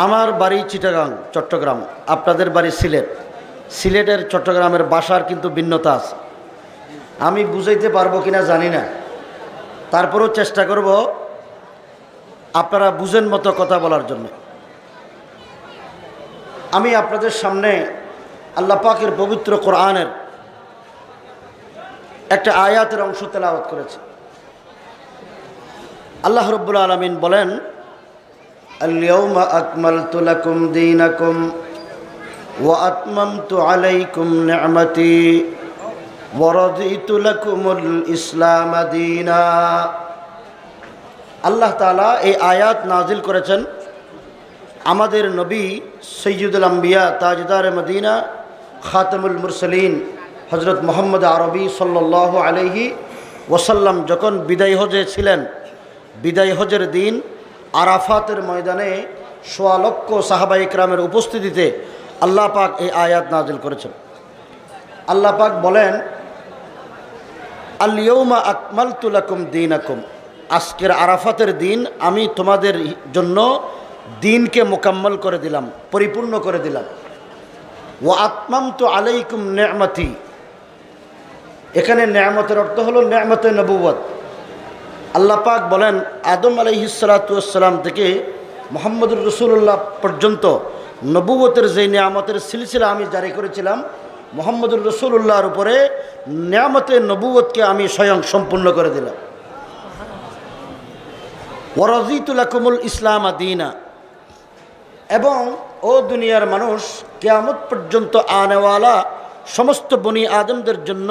আমার বাড়ি চিটাগাং চট্টগ্রাম, আপনাদের বাড়ি সিলেট। সিলেটের চট্টগ্রামের ভাষার কিন্তু ভিন্নতা আছে। আমি বুঝাইতে পারবো কিনা জানি না, তারপরেও চেষ্টা করব আপনারা বুঝেন মতো কথা বলার জন্য। আমি আপনাদের সামনে আল্লাহ পাকের পবিত্র কোরআনের একটা আয়াতের অংশ তেলাওয়াত করেছি। আল্লাহ রাব্বুল আলামিন বলেন, আল-ইয়াওমা আকমালতু লাকুম দীনাকুম ওয়া আতমামতু আলাইকুম নি'মাতি ওয়া রাদিতু লাকুমুল ইসলাম দীনা। আল্লাহ তাআলা এই আয়াত নাজিল করেছেন আমাদের নবী সৈয়দুল আম্বিয়া তাজদার মদিনা খাতামুল মুরসালিন হযরত মুহাম্মদ আরবি সাল্লাল্লাহু আলাইহি ওয়াসাল্লাম যখন বিদায় হজে ছিলেন। বিদায় হজের দিন আরাফাতের ময়দানে সোয়া লক্ষ সাহাবায়ে কেরামের উপস্থিতিতে আল্লাহ পাক এই আয়াত নাজিল করেছেন। আল্লাহ পাক বলেন, আল-ইয়াওমা আকমালতু লাকুম দীনাকুম, আজকের আরাফাতের দিন আমি তোমাদের জন্য দিনকে মোকাম্মল করে দিলাম, পরিপূর্ণ করে দিলাম। ওয়া আতমামতু আলাইকুম নি'মাতি, এখানে নেয়ামতের অর্থ হলো নেয়ামতে নবুয়ত। আল্লাহ পাক বলেন, আদম আলাইহিস সালাতু ওয়াস সালাম থেকে মুহাম্মদুর রাসূলুল্লাহ পর্যন্ত নবুয়তের যে নেয়ামতের সিলসিলা আমি জারি করেছিলাম, মুহাম্মদুর রাসূলুল্লাহর উপরে নেয়ামতে নবুয়তকে আমি স্বয়ং সম্পূর্ণ করে দিলাম। ওয়া রাযীতু লাকুমুল ইসলাম দীনা, এবং ও দুনিয়ার মানুষ, কিয়ামত পর্যন্ত আনেওয়ালা সমস্ত বনি আদমদের জন্য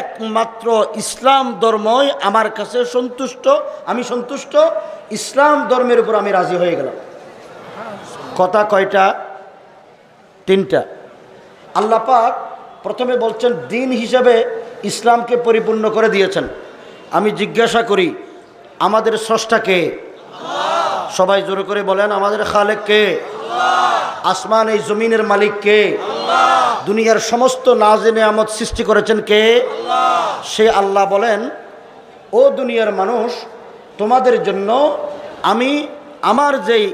একমাত্র ইসলাম ধর্মই আমার কাছে সন্তুষ্ট, আমি সন্তুষ্ট। ইসলাম ধর্মের উপর আমি রাজি হয়ে গেলাম। কথা কয়টা? তিনটা। আল্লাহ পাক প্রথমে বলছেন দিন হিসাবে ইসলামকে পরিপূর্ণ করে দিয়েছেন। আমি জিজ্ঞাসা করি, আমাদের স্রষ্টা কে? সবাই জোরে করে বলেন, আমাদের খালেক কে? আসমান এই জমিনের মালিক কে? দুনিয়ার সমস্ত নাজে নেয়ামত সৃষ্টি করেছেন কে? সে আল্লাহ বলেন, ও দুনিয়ার মানুষ, তোমাদের জন্য আমি আমার যেই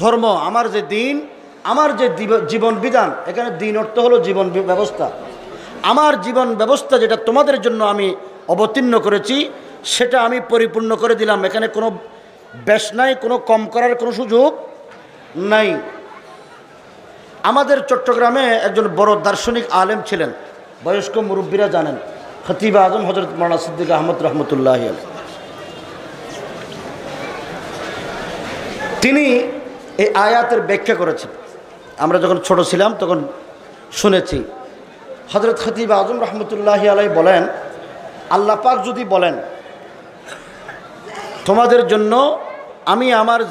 ধর্ম, আমার যে দিন, আমার যে জীবন বিধান, এখানে দিন অর্থ হলো জীবন ব্যবস্থা, আমার জীবন ব্যবস্থা যেটা তোমাদের জন্য আমি অবতীর্ণ করেছি সেটা আমি পরিপূর্ণ করে দিলাম। এখানে কোনো বেশ নাই, কোনো কম করার কোনো সুযোগ নাই। আমাদের চট্টগ্রামে একজন বড় দার্শনিক আলেম ছিলেন, বয়স্ক মুরব্বীরা জানেন, খতিব আজম হযরত মাওলানা সিদ্দিক আহমদ রহমতুল্লাহ আলাইহি। তিনি এই আয়াতের ব্যাখ্যা করেছেন। আমরা যখন ছোট ছিলাম তখন শুনেছি। হযরত খতিব আজম রহমতুল্লাহ আলাইহি বলেন, আল্লাহ পাক যদি বলেন তোমাদের জন্য আমি আমার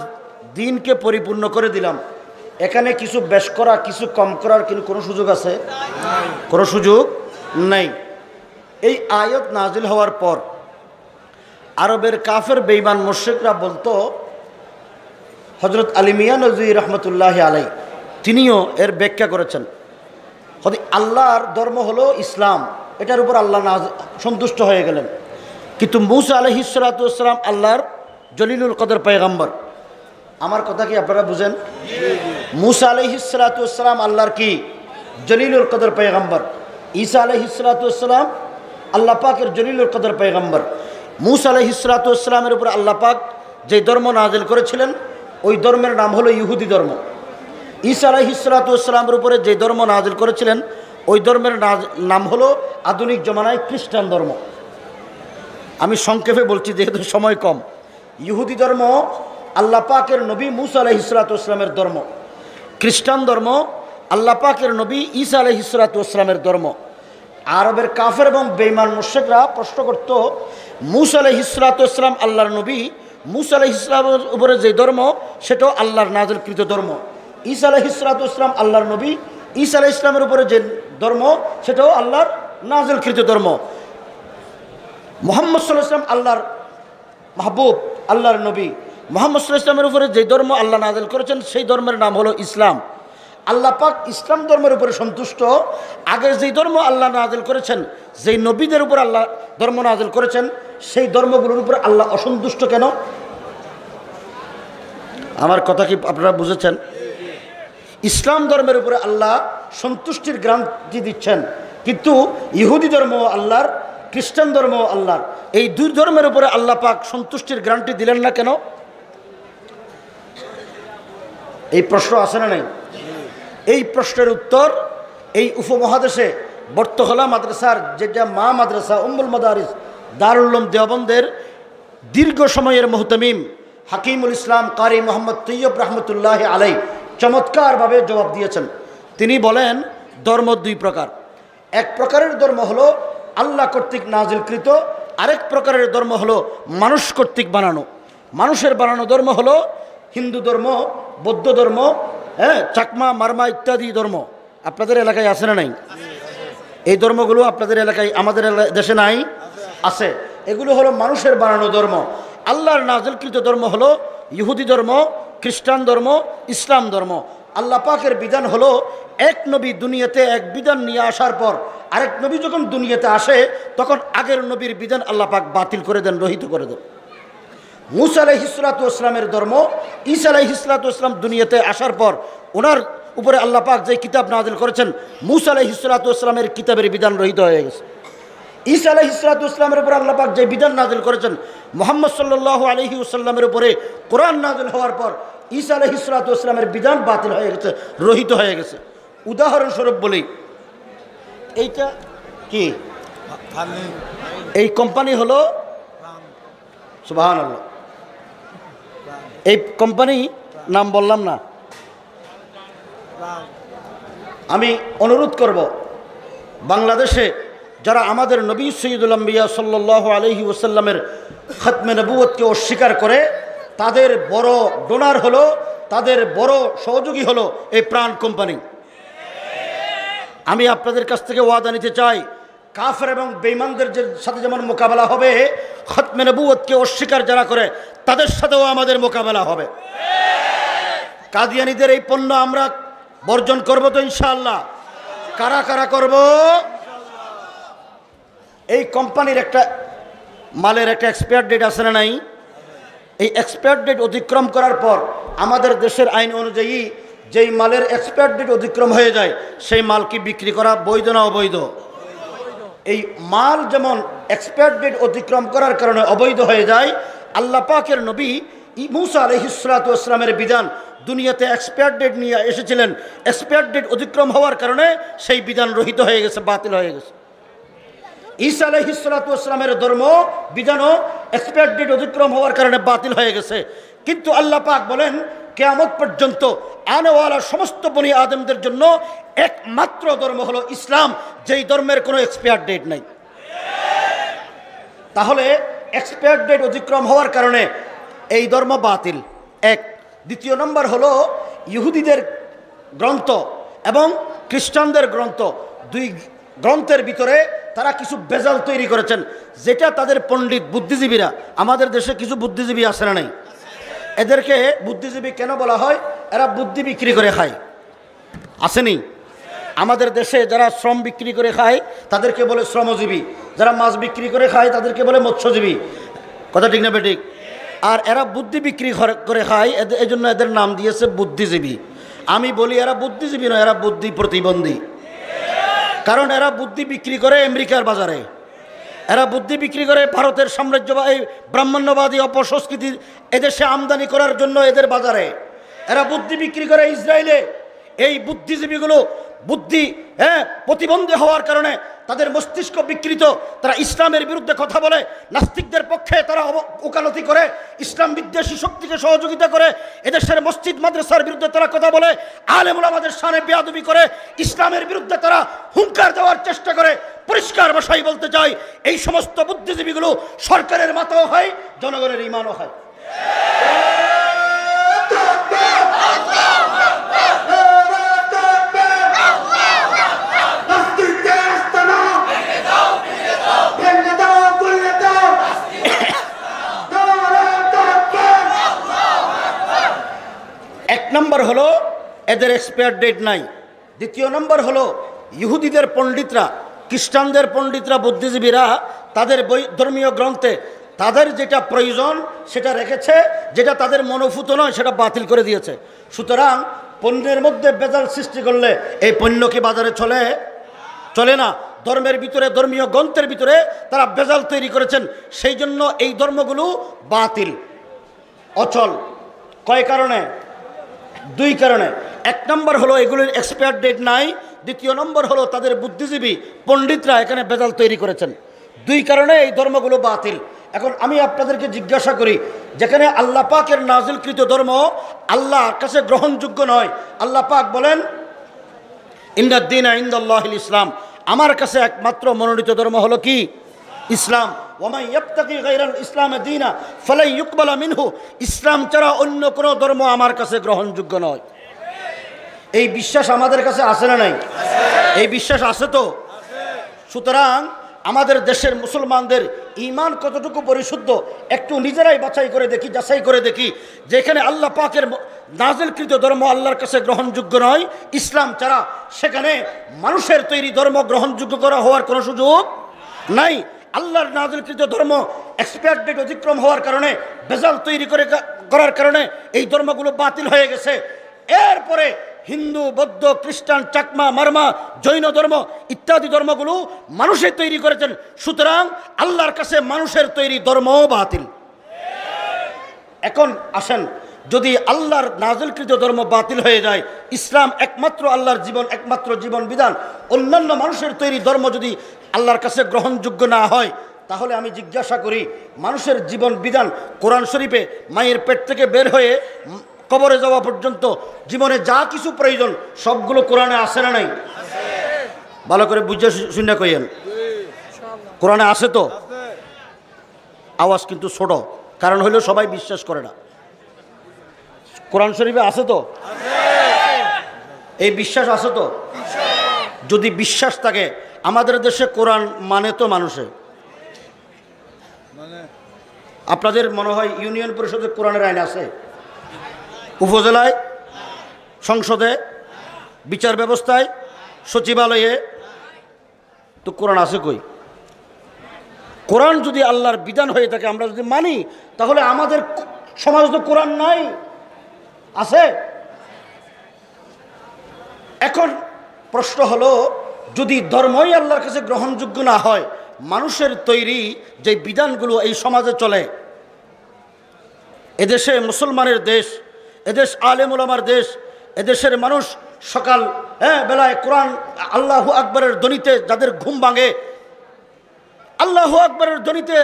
দিনকে পরিপূর্ণ করে দিলাম, এখানে কিছু বেশ করা, কিছু কম করার কিন্তু কোনো সুযোগ আছে? কোনো সুযোগ নাই। এই আয়াত নাজিল হওয়ার পর আরবের কাফের বেঈমান মুশরিকরা বলতো, হযরত আলী মিয়া নজরী রহমতুল্লাহ আলাইহি তিনিও এর ব্যাখ্যা করেছেন, আল্লাহর ধর্ম হলো ইসলাম, এটার উপর আল্লাহ সন্তুষ্ট হয়ে গেলেন। কিন্তু মূসা আলাইহিস সালাতু ওয়াস সালাম আল্লাহর জলিলুল কদর পয়গম্বর। আমার কথা কি আপনারা বুঝেন? মূসা আলাইহিস সালাতু ওয়াস সালাম আল্লাহর কি? জলিলুল কদর পয়গম্বর। ঈসা আলাইহিস সালাতু ওয়াস সালাম আল্লাহ পাকের জলিলুল কদর পয়গম্বর। মূসা আলাইহিস সালাতু ওয়াস সালামের উপর আল্লাহ পাক যে ধর্ম নাজিল করেছিলেন ওই ধর্মের নাম হলো ইহুদি ধর্ম। ঈসা আলাইহিস সালাতু ওয়াস সালামের উপরে যে ধর্ম নাজিল করেছিলেন ওই ধর্মের নাম হলো আধুনিক জমানায় খ্রিস্টান ধর্ম। আমি সংক্ষেপে বলছি যেহেতু সময় কম। ইহুদি ধর্ম আল্লাহ পাকের নবী মূসা আলাইহিস সালাতু ওয়াস সালামের ধর্ম। খ্রিস্টান ধর্ম আল্লাহ পাকের নবী ঈসা আলাইহিস সালাতু ওয়াস সালামের ধর্ম। আরবের কাফের এবং বেঈমান মুশরিকরা প্রশ্ন করত, মূসা আলাইহিস সালাতু ওয়াস সালাম আল্লাহর নবী, মূসা আলাইহিস সালামের উপরে যে ধর্ম সেটাও আল্লাহর নাজিলকৃত ধর্ম। ঈসা আলাইহিস সালাতু ওয়াস সালাম আল্লাহর নবী, ঈসা আলাইহিস সালামের উপরে যে ধর্ম সেটাও আল্লাহর নাজিলকৃত ধর্ম। মুহাম্মদ সাল্লাল্লাহু আলাইহি ওয়াসাল্লাম আল্লাহর মাহবুব, আল্লাহর নবী। মুহাম্মদ সাল্লাল্লাহু আলাইহি ওয়াসাল্লামের উপরে যে ধর্ম আল্লাহ নাজিল করেছেন সেই ধর্মের নাম হলো ইসলাম। আল্লাহ পাক ইসলাম ধর্মের উপরে সন্তুষ্ট। আগে যেই ধর্ম আল্লাহ নাজিল করেছেন, যেই নবীদের উপর আল্লাহ ধর্ম নাজিল করেছেন সেই ধর্মগুলোর উপর আল্লাহ অসন্তুষ্ট কেন? আমার কথা কি আপনারা বুঝেছেন? ইসলাম ধর্মের উপরে আল্লাহ সন্তুষ্টির গ্যারান্টি দিচ্ছেন, কিন্তু ইহুদি ধর্ম আল্লাহর, খ্রিস্টান ধর্ম আল্লাহর, এই দুই ধর্মের উপরে আল্লাহ পাক সন্তুষ্টির গ্যারান্টি দিলেন না কেন? এই প্রশ্ন আছে না নাই? এই প্রশ্নের উত্তর এই উপমহাদেশে বর্তখলা মাদ্রাসার, যেটা মা মাদ্রাসা উম্মুল মাদারিস দারুল উলুম দেওবন্দের দীর্ঘ সময়ের মুহতামিম হাকিমুল ইসলাম কারি মোহাম্মদ তৈয়ব রহমতুল্লাহ আলাই চমৎকারভাবে জবাব দিয়েছেন। তিনি বলেন ধর্ম দুই প্রকার। এক প্রকারের ধর্ম হলো আল্লাহ কর্তৃক নাজিলকৃত, আরেক প্রকারের ধর্ম হলো মানুষ কর্তৃক বানানো। মানুষের বানানো ধর্ম হলো হিন্দু ধর্ম, বৌদ্ধ ধর্ম, চাকমা, মারমা ইত্যাদি ধর্ম। আপনাদের এলাকায় আছে না নাই? এই ধর্মগুলো আপনাদের এলাকায়, আমাদের দেশে নাই? আছে। এগুলো হলো মানুষের বানানো ধর্ম। আল্লাহর নাজিলকৃত ধর্ম হলো ইহুদি ধর্ম, খ্রিস্টান ধর্ম, ইসলাম ধর্ম। আল্লাহ পাকের বিধান হলো এক নবী দুনিয়াতে এক বিধান নিয়ে আসার পর আরেক নবী যখন দুনিয়াতে আসে তখন আগের নবীর বিধান আল্লাহ পাক বাতিল করে দেন, রহিত করে দেন। মুসা আলাইহিসসালাতু ওয়াসসালামের ধর্ম, ঈসা আলাইহিসসালাতু ওয়াসসালাম দুনিয়াতে আসার পর ওনার উপরে আল্লাহ পাক যে কিতাব নাজিল করেছেন, মুসা আলাইহিসসালাতু ওয়াসসালামের কিতাবের বিধান রহিত হয়ে গেছে। ঈসা আলাইহিসসালাতু ওয়াসসালামের উপরে আল্লাহ পাক যে বিধান নাজিল করেছেন, মুহাম্মদ সাল্লাল্লাহু আলাইহি ওয়াসাল্লামের উপরে কোরআন নাজিল হওয়ার পর ঈসা আলাইহিসসালাতু ওয়াসসালামের বিধান বাতিল হয়ে গেছে, রহিত হয়ে গেছে। উদাহরণস্বরূপ বলি, এইটা কি? এই কোম্পানি হলো, সুবহানাল্লাহ, এই কোম্পানি নাম বললাম না। আমি অনুরোধ করব, বাংলাদেশে যারা আমাদের নবী সৈয়দুল আম্বিয়া সাল্লাল্লাহু আলাইহি ওয়াসাল্লামের খতমে নবুয়তকে অস্বীকার করে, তাদের বড় ডোনার হলো, তাদের বড় সহযোগী হলো এই প্রাণ কোম্পানি। আমি আপনাদের কাছ থেকে ওয়াদা নিতে চাই, কাফের এবং বেঈমানদের সাথে যেমন মোকাবেলা হবে, খতমে নবুয়তকে অস্বীকার যারা করে তাদের সাথেও আমাদের মোকাবেলা হবে। কাদিয়ানীদের এই পণ্য আমরা বর্জন করব তো ইনশাআল্লাহ। কারা কারা করব? এই কোম্পানির একটা মালের একটা এক্সপায়ার ডেট আছে না নাই? এই এক্সপায়ার ডেট অতিক্রম করার পর আমাদের দেশের আইন অনুযায়ী যেই মালের এক্সপায়ার ডেট অতিক্রম হয়ে যায় সেই মাল কি বিক্রি করা বৈধ না অবৈধ? এই মাল যেমন এক্সপায়ার ডেট অতিক্রম করার কারণে অবৈধ হয়ে যায়, আল্লাহ পাকের নবী মুসা আলাইহিসসালাতু ওয়াসসালামের বিধান দুনিয়াতে এক্সপায়ার ডেট নিয়ে এসেছিলেন, এক্সপায়ার ডেট অতিক্রম হওয়ার কারণে সেই বিধান রহিত হয়ে গেছে, বাতিল হয়ে গেছে। ঈসা আলাইহিসসালাতু ওয়াসসালামের ধর্ম বিধানও এক্সপায়ার ডেট অতিক্রম হওয়ার কারণে বাতিল হয়ে গেছে। কিন্তু আল্লাহ পাক বলেন কিয়ামত পর্যন্ত আনেওয়ালা সমস্ত বনি আদমদের জন্য একমাত্র ধর্ম হলো ইসলাম, যেই ধর্মের কোনো এক্সপায়ার ডেট নাই। তাহলে এক্সপায়ার ডেট অতিক্রম হওয়ার কারণে এই ধর্ম বাতিল, এক। দ্বিতীয় নম্বর হলো ইহুদিদের গ্রন্থ এবং খ্রিস্টানদের গ্রন্থ, দুই গ্রন্থের ভিতরে তারা কিছু বেজাল তৈরি করেছেন, যেটা তাদের পণ্ডিত বুদ্ধিজীবীরা, আমাদের দেশে কিছু বুদ্ধিজীবী আছে না নাই? এদেরকে বুদ্ধিজীবী কেন বলা হয়? এরা বুদ্ধি বিক্রি করে খায়, আসেনি? আমাদের দেশে যারা শ্রম বিক্রি করে খায় তাদেরকে বলে শ্রমজীবী, যারা মাছ বিক্রি করে খায় তাদেরকে বলে মৎস্যজীবী। কথা ঠিক না বেঠিক? আর এরা বুদ্ধি বিক্রি করে খায়, এই জন্য এদের নাম দিয়েছে বুদ্ধিজীবী। আমি বলি এরা বুদ্ধিজীবী নয়, এরা বুদ্ধি প্রতিবন্ধী। কারণ এরা বুদ্ধি বিক্রি করে আমেরিকার বাজারে, এরা বুদ্ধি বিক্রি করে ভারতের সাম্রাজ্যবাদী ব্রাহ্মণ্যবাদী অপসংস্কৃতি এদেশে আমদানি করার জন্য এদের বাজারে, এরা বুদ্ধি বিক্রি করে ইসরায়েলে। এই বুদ্ধিজীবীগুলো বুদ্ধি প্রতিবন্ধী হওয়ার কারণে তাদের মস্তিষ্ক বিকৃত, তারা ইসলামের বিরুদ্ধে কথা বলে, নাস্তিকদের পক্ষে তারা ওকালতি করে, ইসলাম বিদ্বেষী শক্তিকে সহযোগিতা করে, এদেশের মসজিদ মাদ্রাসার বিরুদ্ধে তারা কথা বলে, আলেম ওলামাদের শানে বেয়াদবি করে, ইসলামের বিরুদ্ধে তারা হুঙ্কার দেওয়ার চেষ্টা করে। পরিষ্কার ভাষায় বলতে চাই, এই সমস্ত বুদ্ধিজীবীগুলো সরকারের মাথাও হয়, জনগণের ঈমানও হয়। এক নম্বর হলো এদের এক্সপায়ার ডেট নাই। দ্বিতীয় নম্বর হলো ইহুদিদের পণ্ডিতরা, খ্রিস্টানদের পণ্ডিতরা, বুদ্ধিজীবীরা তাদের ধর্মীয় গ্রন্থে তাদের যেটা প্রয়োজন সেটা রেখেছে, যেটা তাদের মনোভূত নয় সেটা বাতিল করে দিয়েছে। সুতরাং পণ্যের মধ্যে ভেজাল সৃষ্টি করলে এই পণ্য কি বাজারে চলে না। ধর্মের ভিতরে, ধর্মীয় গ্রন্থের ভিতরে তারা ভেজাল তৈরি করেছেন, সেই জন্য এই ধর্মগুলো বাতিল, অচল। কয় কারণে? দুই কারণে। এক নম্বর হলো এগুলির এক্সপায়ার ডেট নাই, দ্বিতীয় নম্বর হলো তাদের বুদ্ধিজীবী পণ্ডিতরা এখানে ভেজাল তৈরি করেছেন। দুই কারণে এই ধর্মগুলো বাতিল। এখন আমি আপনাদেরকে জিজ্ঞাসা করি, যেখানে আল্লাহ পাকের নাজিলকৃত ধর্ম আল্লাহর কাছে গ্রহণযোগ্য নয়, আল্লাহ পাক বলেন ইন্নাদ-দীনা ইনদাল্লাহিল ইসলাম, আমার কাছে একমাত্র মনোনীত ধর্ম হলো কি? ইসলাম। ওয়ামান ইয়াবতাগি গায়রাল ইসলামি দীনা ফালাই ইউকবালা মিনহু, ইসলাম ছাড়া অন্য কোনো ধর্ম আমার কাছে গ্রহণযোগ্য নয়। এই বিশ্বাস আমাদের কাছে আছে না নাই? এই বিশ্বাস আছে তো? সুতরাং আমাদের দেশের মুসলমানদের ঈমান কতটুকু পরিশুদ্ধ একটু নিজেরাই যাচাই করে দেখি, যেখানে আল্লাহ পাকের নাজিলকৃত ধর্ম আল্লাহর কাছে গ্রহণযোগ্য নয় ইসলাম ছাড়া, সেখানে মানুষের তৈরি ধর্ম গ্রহণযোগ্য করা হওয়ার কোনো সুযোগ নাই। আল্লাহর নাজিলকৃত ধর্ম এক্সপায়ার ডেট অতিক্রম হওয়ার কারণে, ভেজাল তৈরি করার কারণে এই ধর্মগুলো বাতিল হয়ে গেছে। এরপরে হিন্দু, বৌদ্ধ, খ্রিস্টান, চাকমা, মারমা, জৈন ধর্ম ইত্যাদি ধর্মগুলো মানুষের তৈরি করেছেন। সুতরাং আল্লাহর কাছে মানুষের তৈরি ধর্মও বাতিল। এখন আসেন, যদি আল্লাহর নাজিলকৃত ধর্ম বাতিল হয়ে যায়, ইসলাম একমাত্র আল্লাহর একমাত্র জীবন বিধান, অন্যান্য মানুষের তৈরি ধর্ম যদি আল্লাহর কাছে গ্রহণযোগ্য না হয়, তাহলে আমি জিজ্ঞাসা করি, মানুষের জীবন বিধান কোরআন শরীফে মায়ের পেট থেকে বের হয়ে কবরে যাওয়া পর্যন্ত জীবনে যা কিছু প্রয়োজন সবগুলো কোরআনে আছে না নাই? ভালো করে বুঝে শুনে কইেন, কোরআনে আছে তো? আওয়াজ কিন্তু ছোট, কারণ হইলো সবাই বিশ্বাস করে না। কোরআন শরীফে আছে তো? এই বিশ্বাস আছে তো? যদি বিশ্বাস থাকে, আমাদের দেশে কোরআন মানে তো মানুষে, আপনাদের মনে হয় ইউনিয়ন পরিষদে কোরআনের আইন আছে, উপজেলায়, সংসদে, বিচার ব্যবস্থায়, সচিবালয়ে, তো কোরআন আছে কই? কোরআন যদি আল্লাহর বিধান হয়ে থাকে, আমরা যদি মানি, তাহলে আমাদের সমাজ তো কোরআন নাই, আছে। এখন প্রশ্ন হলো, যদি ধর্মই আল্লাহর কাছে গ্রহণযোগ্য না হয়, মানুষের তৈরি যে বিধানগুলো এই সমাজে চলে, এদেশে মুসলমানের দেশ, এদেশ আলেম ওলামার দেশ, এদেশের মানুষ সকাল বেলায় কোরআন আল্লাহু আকবরের ধ্বনিতে যাদের ঘুম ভাঙে, আল্লাহু আকবরের ধ্বনিতে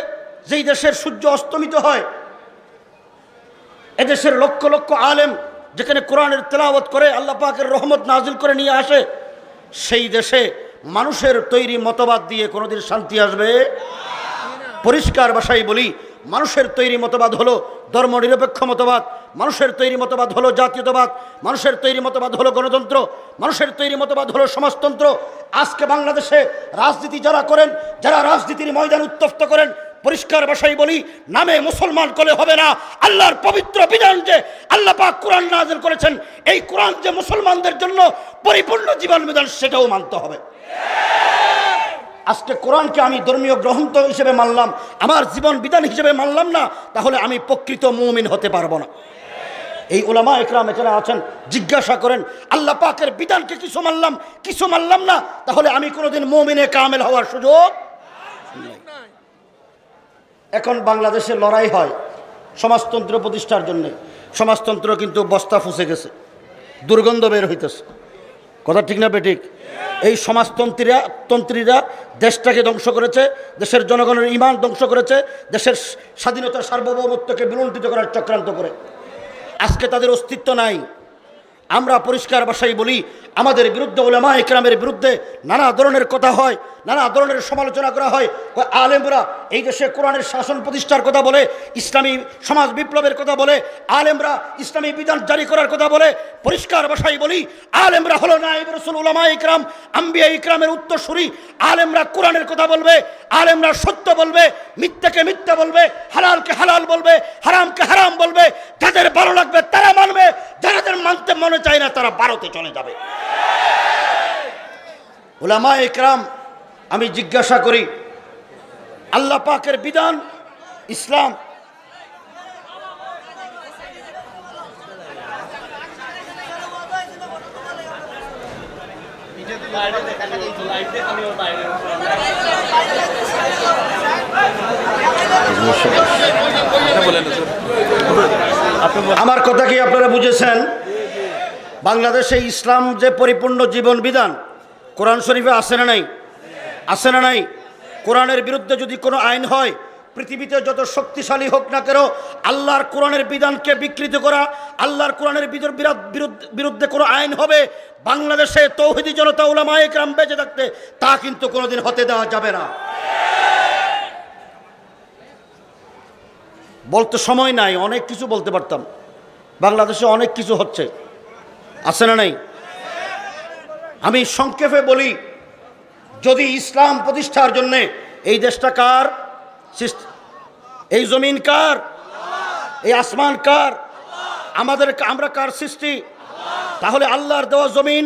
যেই দেশের সূর্য অস্তমিত হয়, এদেশের লক্ষ লক্ষ আলেম যেখানে কোরআনের তেলাওয়াত করে আল্লাহ পাকের রহমত নাজিল করে নিয়ে আসে, সেই দেশে মানুষের তৈরি মতবাদ দিয়ে কোনোদিন শান্তি আসবে? পরিষ্কার ভাষায় বলি, মানুষের তৈরি মতবাদ হলো ধর্মনিরপেক্ষ মতবাদ, মানুষের তৈরি মতবাদ হলো জাতীয়তাবাদ, মানুষের তৈরি মতবাদ হলো গণতন্ত্র, মানুষের তৈরি মতবাদ হলো সমাজতন্ত্র। আজকে বাংলাদেশে রাজনীতি যারা করেন, যারা রাজনীতির ময়দান উত্তপ্ত করেন, পরিষ্কার ভাষায় বলি, নামে মুসলমান করলে হবে না। আল্লাহর পবিত্র বিধান যে আল্লাহ পাক কোরআন নাযিল করেছেন, এই কোরআন যে মুসলমানদের জন্য পরিপূর্ণ জীবন বিধান, সেটাও মানতে হবে। আজকে কোরআনকে আমি ধর্মীয় গ্রন্থ হিসেবে মানলাম, আমার জীবন বিধান হিসেবে মানলাম না, তাহলে আমি প্রকৃত মুমিন হতে পারবো না। এই উলামা ইকরাম এখানে আছেন, জিজ্ঞাসা করেন, আল্লাহ পাকের বিধানকে কিছু মানলাম না, তাহলে আমি কোনোদিন মুমিনে কামেল হওয়ার সুযোগ নেই। এখন বাংলাদেশে লড়াই হয় সমাজতন্ত্র প্রতিষ্ঠার জন্য। সমাজতন্ত্র কিন্তু বস্তা ফুসে গেছে, দুর্গন্ধ বের হইতেছে, কথা ঠিক না বেঠিক? এই সমাজতন্ত্রীরা দেশটাকে ধ্বংস করেছে, দেশের জনগণের ঈমান ধ্বংস করেছে, দেশের স্বাধীনতার সার্বভৌমত্বকে বিলুণ্ঠিত করার চক্রান্ত করে। আজকে তাদের অস্তিত্ব নাই। আমরা পরিষ্কার ভাষায় বলি, আমাদের বিরুদ্ধে উলামা ইকরামের বিরুদ্ধে নানা ধরনের কথা হয়, নানা ধরনের সমালোচনা করা হয়। আলেমরা এই দেশে কোরআনের শাসন প্রতিষ্ঠার কথা বলে, ইসলামী সমাজ বিপ্লবের কথা বলে, আলেমরা ইসলামী বিধান জারি করার কথা বলে। পরিষ্কার ভাষায় বলি, আলেমরা হলো নায়েব রাসূল, উলামা ইকরাম, আম্বিয়া ইকরামের উত্তরসূরি। আলেমরা কোরআনের কথা বলবে, আলেমরা সত্য বলবে, মিথ্যাকে মিথ্যা বলবে, হালালকে হালাল বলবে, হারামকে হারাম বলবে। যাদের ভালো লাগবে তারা মানবে, যাদের মানতে মনে চায় না তারা ভারতে চলে যাবে। উলামা ইকরাম, আমি জিজ্ঞাসা করি, আল্লাহ পাকের বিধান ইসলাম আমার কথা কি আপনারা বুঝেছেন? বাংলাদেশে ইসলাম যে পরিপূর্ণ জীবন বিধান কোরআন শরীফে আছে না নাই? আছে না নাই? কোরআনের বিরুদ্ধে যদি কোনো আইন হয়, পৃথিবীতে যত শক্তিশালী হোক না কেন, আল্লাহর কোরআনের বিধানকে বিকৃত করা, আল্লাহর কোরআনের বিরুদ্ধে কোনো আইন হবে, বাংলাদেশে তৌহিদি জনতা উলামায়ে কেরাম বেঁচে থাকতে তা কিন্তু কোনোদিন হতে দেওয়া যাবে না। বলতে সময় নাই, অনেক কিছু বলতে পারতাম। বাংলাদেশে অনেক কিছু হচ্ছে, আছে না নাই? আমি সংক্ষেপে বলি, যদি ইসলাম প্রতিষ্ঠার জন্য এই দেশটা কার? এই জমিন কার? এই আসমান কার? আমরা কার সৃষ্টি? তাহলে আল্লাহর দেওয়া জমিন,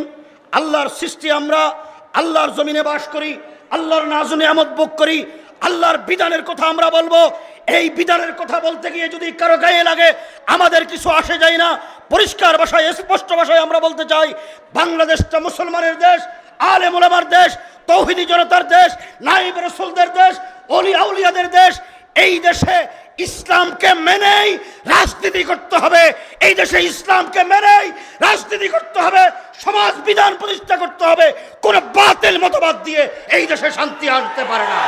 আল্লাহর সৃষ্টি, আমরা আল্লাহর জমিনে বাস করি, আল্লাহর নাজু নিয়ামত ভোগ করি, আল্লাহর বিধানের কথা আমরা বলবো। এই বিধানের কথা বলতে গিয়ে যদি কারো গায়ে লাগে, আমাদের কিছু আসে যায় না। পরিষ্কার ভাষায়, স্পষ্ট ভাষায় আমরা বলতে চাই, বাংলাদেশটা মুসলমানের দেশ, আলেম ওলামার দেশ, তৌহিদি জনতার দেশ, নায়েব রাসূলদের দেশ, ওলি আউলিয়াদের দেশ। এই দেশে ইসলামকে মেনেই রাজনীতি করতে হবে, এই দেশে ইসলামকে মেনেই রাজনীতি করতে হবে, সমাজ বিধান প্রতিষ্ঠা করতে হবে। কোন বাতিল মতবাদ দিয়ে এই দেশে শান্তি আনতে পারে না।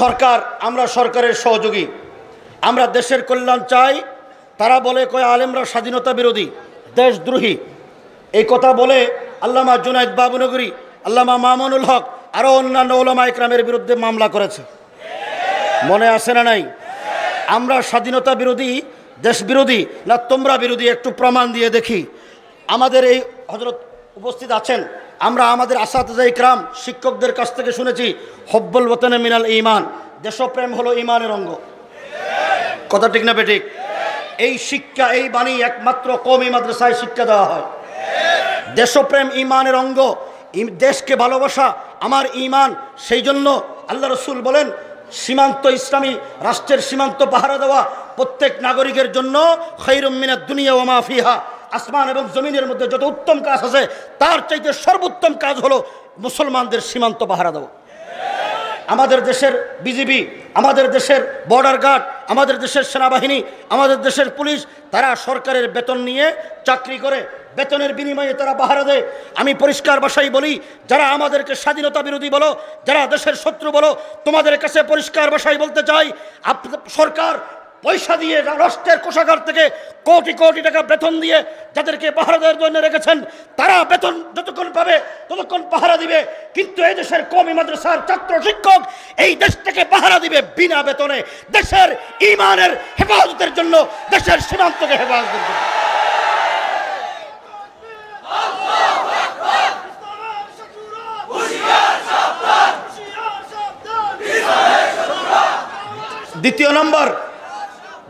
সরকার, আমরা সরকারের সহযোগী, আমরা দেশের কল্যাণ চাই। তারা বলে কয় আলেমরা স্বাধীনতা বিরোধী, দেশদ্রোহী। এই কথা বলে আল্লামা জুনায়েদ বাবুনগরী, আল্লামা মামুনুল হক আরও অন্যান্য ওলামা ইকরামের বিরুদ্ধে মামলা করেছে, মনে আছে না নাই? আমরা স্বাধীনতা বিরোধী, দেশ বিরোধী না তোমরা বিরোধী? একটু প্রমাণ দিয়ে দেখি। আমাদের এই হযরত উপস্থিত আছেন, আমরা আমাদের আসাতিজা ইকরাম শিক্ষকদের কাছ থেকে শুনেছি, হব্বুল ওয়াতানে মিনাল ঈমান, দেশপ্রেম হলো ঈমানের অঙ্গ। কথা ঠিক না বেঠিক? এই শিক্ষা, এই বাণী একমাত্র কওমি মাদ্রাসায় শিক্ষা দেওয়া হয়। দেশপ্রেম ঈমানের অঙ্গ, দেশকে ভালোবাসা আমার ঈমান। সেই জন্য আল্লাহ রসুল বলেন, সীমান্ত, ইসলামী রাষ্ট্রের সীমান্ত পাহারা দেওয়া প্রত্যেক নাগরিকের জন্য খায়রুম মিনাদ দুনিয়া ওয়া মা ফিহা, আসমান এবং জমিনের মধ্যে যত উত্তম কাজ আছে তার চাইতে সর্বোত্তম কাজ হলো মুসলমানদের সীমান্ত পাহারা দেওয়া। আমাদের দেশের বিজিবি, আমাদের দেশের বর্ডার গার্ড, আমাদের দেশের সেনাবাহিনী, আমাদের দেশের পুলিশ, তারা সরকারের বেতন নিয়ে চাকরি করে, বেতনের বিনিময়ে তারা পাহারা দেয়। আমি পরিষ্কার ভাষায় বলি, যারা আমাদেরকে স্বাধীনতা বিরোধী বলো, যারা দেশের শত্রু বলো, তোমাদের কাছে পরিষ্কার ভাষায় বলতে চাই, সরকার পয়সা দিয়ে রাষ্ট্রের কোষাগার থেকে কোটি কোটি টাকা বেতন দিয়ে যাদেরকে পাহারা দেওয়ার জন্য রেখেছেন, তারা বেতন যতক্ষণ পাবে ততক্ষণ পাহারা দিবে। কিন্তু এই দেশের কওমি মাদ্রাসার ছাত্র শিক্ষক এই দেশটাকে পাহারা দিবে বিনা বেতনে, দেশের ঈমানের হেফাজতের জন্য, দেশের সীমান্তকে হেফাজতের জন্য।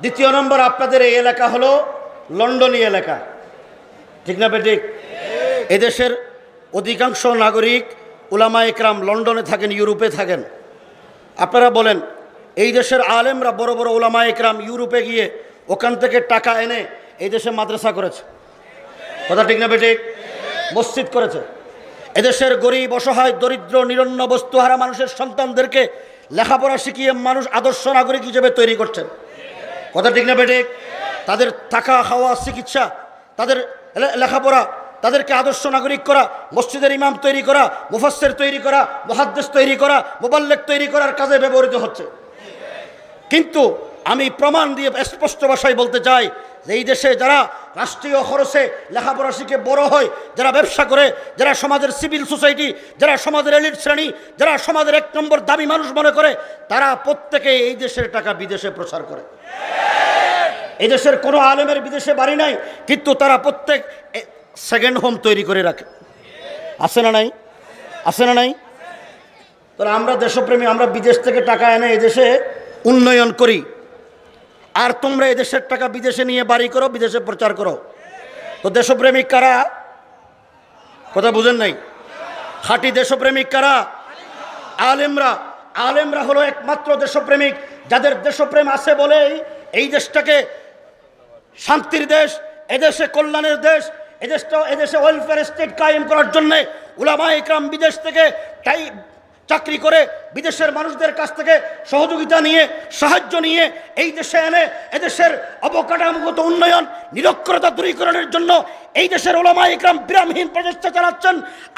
দ্বিতীয় নম্বর আপনাদের এই এলাকা হলো লন্ডনী এলাকা, ঠিক না বেঠিক? এদেশের অধিকাংশ নাগরিক উলামায়ে কেরাম লন্ডনে থাকেন, ইউরোপে থাকেন। আপনারা বলেন, এই দেশের আলেমরা বড় বড় উলামায়ে কেরাম ইউরোপে গিয়ে ওখান থেকে টাকা এনে এই দেশে মাদ্রাসা করেছে, কথা ঠিক না বেঠিক? মসজিদ করেছে। এদেশের গরিব, অসহায়, দরিদ্র, নিরন্ন, বস্তুহারা মানুষের সন্তানদেরকে লেখাপড়া শিখিয়ে মানুষ আদর্শ নাগরিক হিসেবে তৈরি করছেন, কথা ঠিক না বেঠিক? তাদের থাকা, খাওয়া, চিকিৎসা, তাদের লেখাপড়া, তাদেরকে আদর্শ নাগরিক করা, মসজিদের ইমাম তৈরি করা, মুফাসসির তৈরি করা, মুহাদ্দিস তৈরি করা, মুবাল্লিগ তৈরি করার কাজে ব্যবহৃত হচ্ছে। কিন্তু আমি প্রমাণ দিয়ে স্পষ্ট ভাষায় বলতে চাই যে এই দেশে যারা রাষ্ট্রীয় খরচে লেখাপড়া শিখে বড় হয়, যারা ব্যবসা করে, যারা সমাজের সিভিল সোসাইটি, যারা সমাজের এলিট শ্রেণী, যারা সমাজের এক নম্বর দামি মানুষ মনে করে, তারা প্রত্যেকে এই দেশের টাকা বিদেশে প্রচার করে। এই দেশের কোনো আলেমের বিদেশে বাড়ি নাই, কিন্তু তারা প্রত্যেক সেকেন্ড হোম তৈরি করে রাখে, আছে না নাই? আছে না নাই? তাহলে আমরা দেশপ্রেমী, আমরা বিদেশ থেকে টাকা এনে এদেশে উন্নয়ন করি, আর তোমরা এদেশের টাকা বিদেশে নিয়ে বাড়ি করো, বিদেশে প্রচার করো। তো দেশপ্রেমিক কারা? কথা বুঝেন নাই? খাঁটি দেশপ্রেমিক কারা? আলেমরা। আলেমরা হলো একমাত্র দেশপ্রেমিক, যাদের দেশপ্রেম আছে বলেই এই দেশটাকে শান্তির দেশ, এদেশে কল্যাণের দেশ, এদেশে ওয়েলফেয়ার স্টেট কায়েম করার জন্যে উলামায়ে ইকরাম বিদেশ থেকে চাকরি করে বিদেশের মানুষদের কাছ থেকে সহযোগিতা নিয়ে, সাহায্য নিয়ে এই দেশে এনে এদেশের অবকাঠামোগত উন্নয়ন, নিরক্ষরতা দূরীকরণের জন্য এই দেশের উলামায়ে ইকরাম বিরামহীন প্রচেষ্টা চালাচ্ছেন।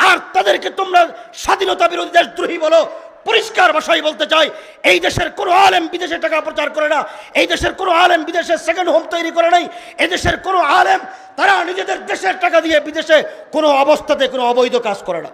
আর তাদেরকে তোমরা স্বাধীনতা বিরোধী দেশদ্রোহী বলো। পরিষ্কার ভাষায় বলতে চাই, এই দেশের কোনো আলেম বিদেশে টাকা প্রচার করে না, এই দেশের কোনো আলেম বিদেশে সেকেন্ড হোম তৈরি করে নাই, এদেশের কোনো আলেম তারা নিজেদের দেশের টাকা দিয়ে বিদেশে কোনো অবস্থাতে কোনো অবৈধ কাজ করে না।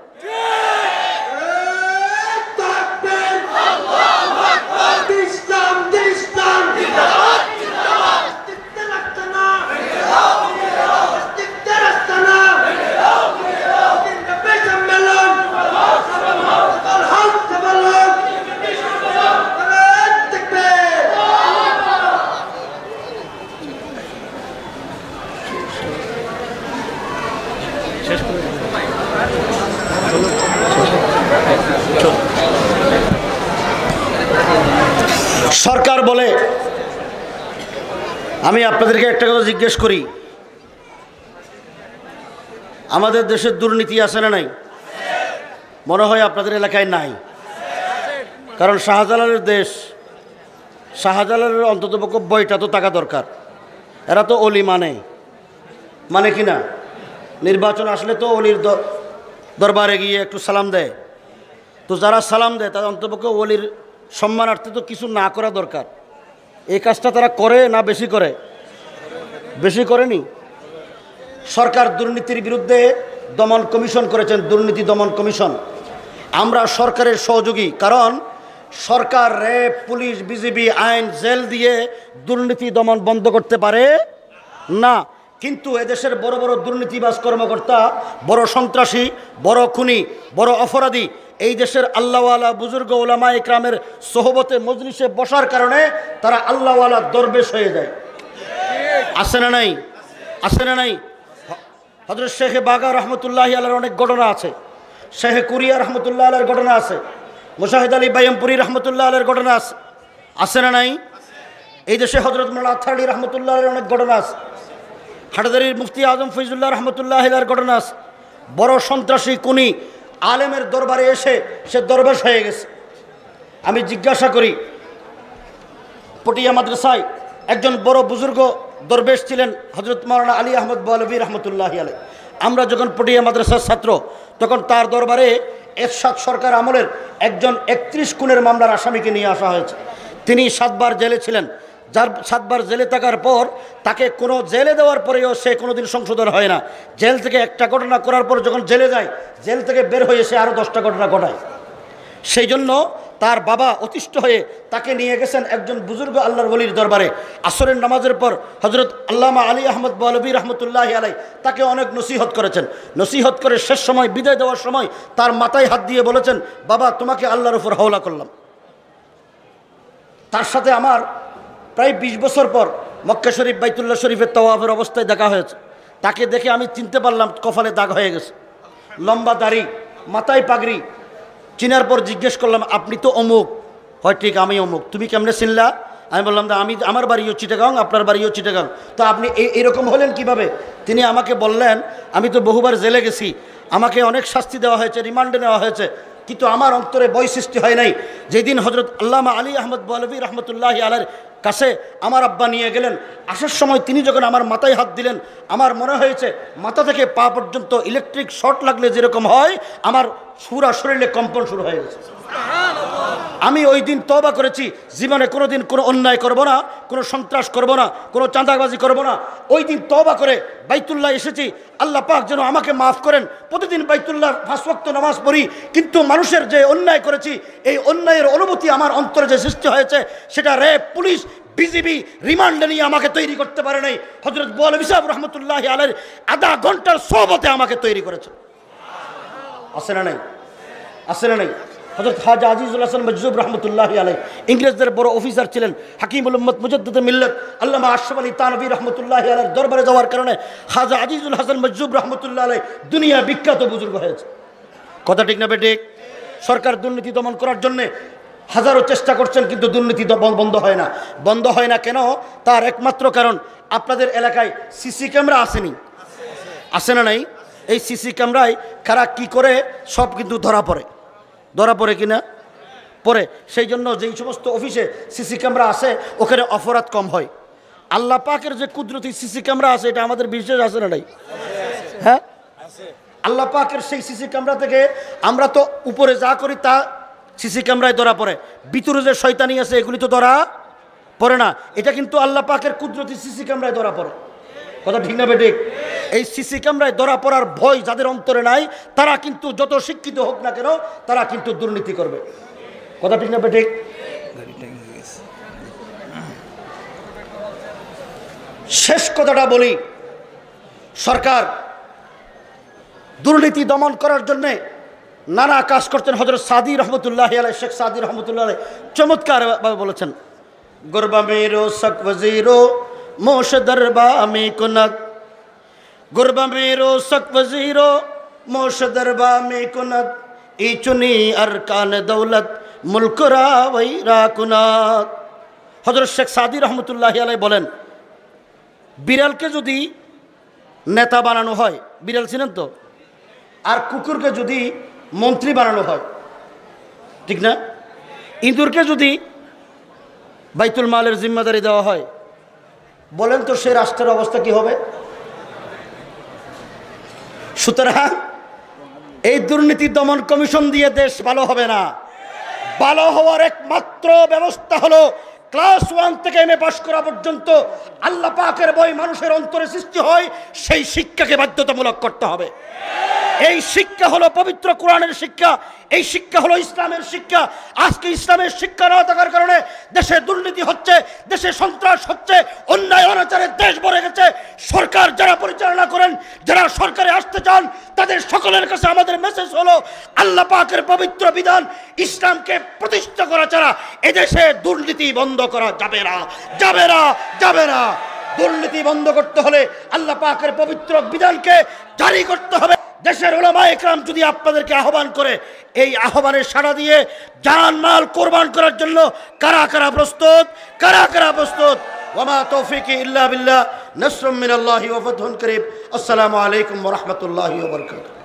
সরকার বলে, আমি আপনাদেরকে একটা কথা জিজ্ঞেস করি, আমাদের দেশের দুর্নীতি আছে না নাই? মনে হয় আপনাদের এলাকায় নাই, কারণ শাহজালালের দেশ, শাহজালালের অন্ততপক্ষে বইটা তো টাকা দরকার। এরা তো অলি মানে কি না? নির্বাচন আসলে তো অলির দরবারে গিয়ে একটু সালাম দেয়। তো যারা সালাম দেয় তারা অন্ততপক্ষে অলির সম্মানার্থে তো কিছু না করা দরকার। এই কাজটা তারা করে না বেশি করে? বেশি করেনি। সরকার দুর্নীতির বিরুদ্ধে দমন কমিশন করেছেন, দুর্নীতি দমন কমিশন। আমরা সরকারের সহযোগী, কারণ সরকার র্যাব, পুলিশ, বিজিবি, আইন, জেল দিয়ে দুর্নীতি দমন বন্ধ করতে পারে না। কিন্তু এদেশের বড় বড় দুর্নীতিবাজ কর্মকর্তা, বড় সন্ত্রাসী, বড় খুনি, বড় অপরাধী এই দেশের আল্লাহওয়ালা বুজুর্গ উলামায়ে ইকরামের সোহবতে মজলিসে বসার কারণে তারা আল্লাহওয়ালা দরবেশ হয়ে যায়। আছে না নাই? আছে না নাই? হযরত শেখ বাগা রহমতুল্লাহি আলাইহির অনেক ঘটনা আছে, শেখ কুরিয়া রহমতুল্লাহ আলাইহির ঘটনা আছে, মুশাহিদ আলী বাইয়ামপুরি রহমতুল্লাহ আলাইহির ঘটনা আছে। আছে না নাই? এই দেশে হযরত মাওলানা আথারী রহমতুল্লাহ আলাইহির অনেক ঘটনা আছে, হাটাদারির মুফতি আজম ফৈজুল্লাহ রহমতুল্লাহ আলাইহির ঘটনা আছে। বড় সন্ত্রাসী খুনি আলেমের দরবারে এসে সে দরবেশ হয়ে গেছে। আমি জিজ্ঞাসা করি, পটিয়া মাদ্রাসায় একজন বড় বুজুর্গ দরবেশ ছিলেন হযরত মাওলানা আলী আহমদ বলবী রহমতুল্লাহি আলাইহি। আমরা যখন পটিয়া মাদ্রাসার ছাত্র, তখন তার দরবারে এরশাদ সরকার আমলের একজন 31 খুনের মামলার আসামিকে নিয়ে আসা হয়েছে। তিনি 7 বার জেলে ছিলেন। যার 7 বার জেলে থাকার পর তাকে কোনো জেলে দেওয়ার পরেও সে কোনোদিন সংশোধন হয় না। জেল থেকে একটা ঘটনা করার পর যখন জেলে যায়, জেল থেকে বের হয়ে সে আরও 10টা ঘটনা ঘটায়। সেই জন্য তার বাবা অতিষ্ঠ হয়ে তাকে নিয়ে গেছেন একজন বুজুর্গ আল্লাহর ওলির দরবারে। আসরের নামাজের পর হযরত আল্লামা আলী আহমদ বলবী রহমতুল্লাহি আলাইহি তাকে অনেক নসিহত করেছেন। নসিহত করে শেষ সময় বিদায় দেওয়ার সময় তার মাথায় হাত দিয়ে বলেছেন, বাবা তোমাকে আল্লাহর উপর হাওলা করলাম। তার সাথে আমার প্রায় 20 বছর পর মক্কা শরীফ বাইতুল্লাহ শরীফের তাওয়াফের অবস্থায় দেখা হয়েছে। তাকে দেখে আমি চিনতে পারলাম কপালে দাগ হয়ে গেছে, লম্বা দাড়ি, মাথায় পাগড়ি। চিনার পর জিজ্ঞেস করলাম, আপনি তো অমুক? হয় ঠিক, আমি অমুক। তুমি কেমনে চিনলা? আমি বললাম, আমার বাড়িও চিটাগাং, আপনার বাড়িও চিটাগাং, তো আপনি এরকম হলেন কিভাবে? তিনি আমাকে বললেন, আমি তো বহুবার জেলে গেছি, আমাকে অনেক শাস্তি দেওয়া হয়েছে, রিমান্ডে নেওয়া হয়েছে, কিন্তু আমার অন্তরে বই সৃষ্টি হয় নাই। যেদিন হযরত আল্লামা আলী আহমদ বলবী রহমতুল্লাহি আলাইহির কাছে আমার আব্বা নিয়ে গেলেন, আসার সময় তিনি যখন আমার মাথায় হাত দিলেন, আমার মনে হয়েছে মাথা থেকে পা পর্যন্ত ইলেকট্রিক শর্ট লাগলে যেরকম হয়, আমার পুরা শরীরে কম্পন শুরু হয়ে গেছে। আমি ওই দিন তওবা করেছি, জীবনে কোনোদিন কোনো অন্যায় করব না, কোনো সন্ত্রাস করব না, কোনো চাঁদাবাজি করব না। ওই দিন তওবা করে বাইতুল্লাহ এসেছি, আল্লাহ পাক যেন আমাকে মাফ করেন। প্রতিদিন বাইতুল্লাহ 5 ওয়াক্ত নামাজ পড়ি, কিন্তু মানুষের যে অন্যায় করেছি, এই অন্যায়ের অনুভূতি আমার অন্তরে যে সৃষ্টি হয়েছে, সেটা র্যাব, পুলিশ, বিজিবি রিমান্ডে নিয়ে আমাকে তৈরি করতে পারে নাই। হযরত বলবী সাহেব রহমতুল্লাহি আলাইহির আধা ঘন্টার সোহবতে আমাকে তৈরি করেছে। আছে না নাই? আছে না নাই? হযরত খাজা আজিজুল হাসান মজজুব রহমতুল্লাহি আলাইহি ইংরেজদের বড় অফিসার ছিলেন, হাকিমুল উম্মত মুজাদ্দিদ মিল্লাত আল্লামা আশরাফ আলী তানভী রহমতুল্লাহি আলাইহির দরবারে যাওয়ার কারণে খাজা আজিজুল হাসান মজজুব রহমতুল্লাহি আলাইহি দুনিয়া বিখ্যাত বুজুর্গ হয়েছে। কথা ঠিক না বেঠিক? সরকার দুর্নীতি দমন করার জন্য হাজারো চেষ্টা করছেন, কিন্তু দুর্নীতি বন্ধ হয় না। বন্ধ হয় না কেন? তার একমাত্র কারণ আপনাদের এলাকায় সিসি ক্যামেরা আসেনি, আসে না নাই? এই সিসি ক্যামেরায় কারা কি করে সব কিন্তু ধরা পড়ে কিনা পড়ে। সেই জন্য যেই সমস্ত অফিসে সিসি ক্যামেরা আছে ওখানে অপরাধ কম হয়। আল্লাহ পাকের যে কুদরতি সিসি ক্যামেরা আছে এটা আমাদের বিশ্বাস আছে না নাই? হ্যাঁ, আল্লাহ পাকের সেই সিসি ক্যামেরা থেকে আমরা তো উপরে যা করি তা সিসি ক্যামেরায় ধরা পড়ে, ভিতরে যে শয়তানি আছে এগুলি তো ধরা পড়ে না। এটা কিন্তু আল্লাহ পাকের কুদরতি সিসি ক্যামেরায় ধরা পড়ে। কথা ঠিক না বেঠিক? এই সিসি ক্যামেরায় ধরা পড়ার ভয় যাদের অন্তরে নাই তারা কিন্তু যত শিক্ষিত হোক না কেন তারা কিন্তু দুর্নীতি করবে। কথা ঠিক না বেঠিক? শেষ কথাটা বলি, সরকার দুর্নীতি দমন করার জন্য নানা কাজ করতেন। হযরত সাদি রহমতুল্লাহি আলাইহি, শেখ সাদি রহমতুল্লাহ আলাইহি চমৎকারভাবে বলেছেন, গরবা মেরো সক ওয়াজিরো মোশ দরবা মে কুনত, গরবা মেরো সক ওয়াজিরো মোশ দরবা মে কুনত, ই চুনি আরকান দৌলত মুলকরা ওয়াইরা কুনত। হযরত শেখ সাদি রহমতুল্লাহি আলাইহি বলেন, বিড়ালকে যদি নেতা বানানো হয়, বিড়াল ছিলেন তো, আর কুকুরকে যদি মন্ত্রী বানানো হয়, ঠিক না? ইঁদুরকে যদি বাইতুল মালের জিম্মাদারি দেওয়া হয়, বলেন তো সে রাষ্ট্রের অবস্থা কি হবে? সুতরাং এই দুর্নীতি দমন কমিশন দিয়ে দেশ ভালো হবে না। ভালো হওয়ার একমাত্র ব্যবস্থা হলো ক্লাস 1 থেকে এমএ পাস করা পর্যন্ত আল্লাহ পাকের ভয় মানুষের অন্তরে সৃষ্টি হয়, সেই শিক্ষাকে বাধ্যতামূলক করতে হবে। এই শিক্ষা হলো পবিত্র কোরআনের শিক্ষা, এই শিক্ষা হলো ইসলামের শিক্ষা। আজকে ইসলামের শিক্ষা না থাকার কারণে দেশে দুর্নীতি হচ্ছে, দেশে সন্ত্রাস হচ্ছে, অন্যায় অনাচারের দেশ ভরে গেছে। সরকার যারা পরিচালনা করেন, যারা সরকারে আসতে চান, তাদের সকলের কাছে আমাদের মেসেজ হলো আল্লাহ পাকের পবিত্র বিধান ইসলামকে প্রতিষ্ঠা করা ছাড়া এদেশে দুর্নীতি বন্ধ করা যাবে না, যাবে না, যাবে না। দুর্নীতি বন্ধ করতে হলে আল্লাহ পাকের পবিত্র বিধানকে জারি করতে হবে। দেশের উলামা একরাম যদি আপনাদেরকে আহ্বান করে, এই আহ্বানের সাড়া দিয়ে জান মাল কোরবান করার জন্য কারা কারা প্রস্তুত, কারা কারা প্রস্তুত? ওয়ামা তৌফিকি ইল্লা বিল্লাহ, নাসরুম মিনাল্লাহি ওয়া ফাতহুন করিব। আসসালামু আলাইকুম ওয়া রাহমাতুল্লাহি ওয়া বারাকাতুহু।